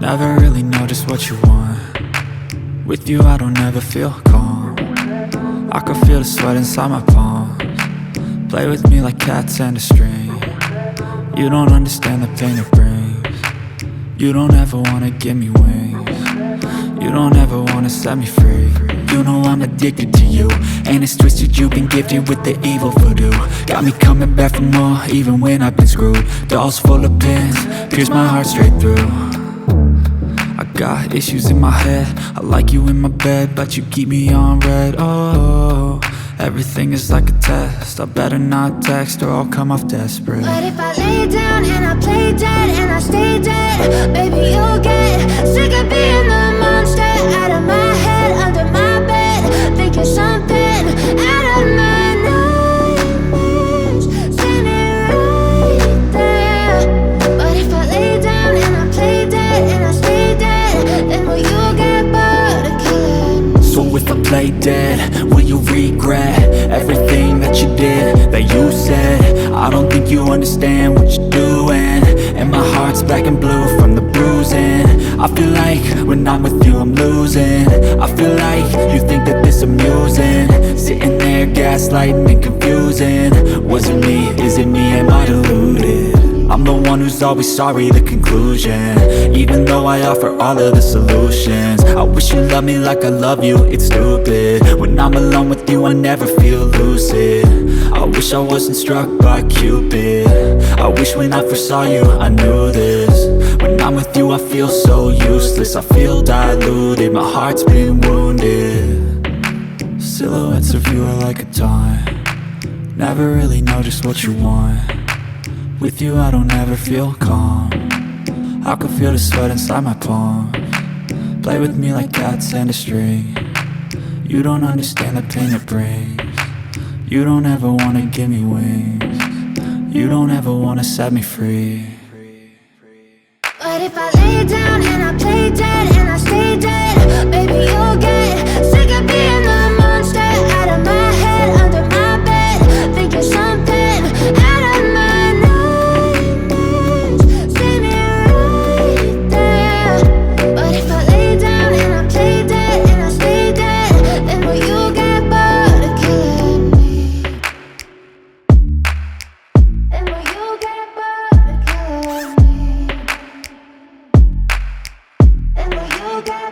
Never really know just what you want. With you I don't ever feel calm. I can feel the sweat inside my palms. Play with me like cats and a string. You don't understand the pain it brings. You don't ever wanna give me wings. You don't ever wanna set me free. You know I'm addicted to you, and it's twisted, you've been gifted with the evil voodoo. Got me coming back for more, even when I've been screwed. Dolls full of pins, pierce my heart straight through. I got issues in my head, I like you in my bed, but you keep me on red. Oh, everything is like a test, I better not text or I'll come off desperate. But if I lay down and I play dead and I stay dead, baby you'll get sick of being the monster out of my head, under my bed, thinking something out of my nightmares, standing right there. But if I lay down and I play dead and I stay dead, then will you get bored of killing me? So if I play dead, will you regret everything that you did, that you said? I don't think you understand what you're doing, and my heart's black and blue from the bruising. I feel like when I'm with you I'm losing. I feel like you think that this amusing, sitting there gaslighting and confusing. Was it me? Is it me? Am I deluded? I'm the one who's always sorry, the conclusion, even though I offer all of the solutions. I wish you loved me like I love you, it's stupid. When I'm alone with you I never feel lucid. I wish I wasn't struck by Cupid. I wish when I first saw you I knew this. When I'm with you I feel so useless, I feel diluted, my heart's been wounded. Silhouettes of you are like a taunt. Never really know just what you want. With you I don't ever feel calm. I can feel the sweat inside my palms. Play with me like cats and a string. You don't understand the pain it brings. You don't ever wanna give me wings. You don't ever wanna set me free. But if I lay down and I play dead and I stay dead, baby you'll get sick of being the monster out of my head, under my bed, thinking something out of my nightmares, standing right there. But if I lay down and I play dead and I stay dead, then will you get bored of killing me? Then will you get bored of killing me? And will you get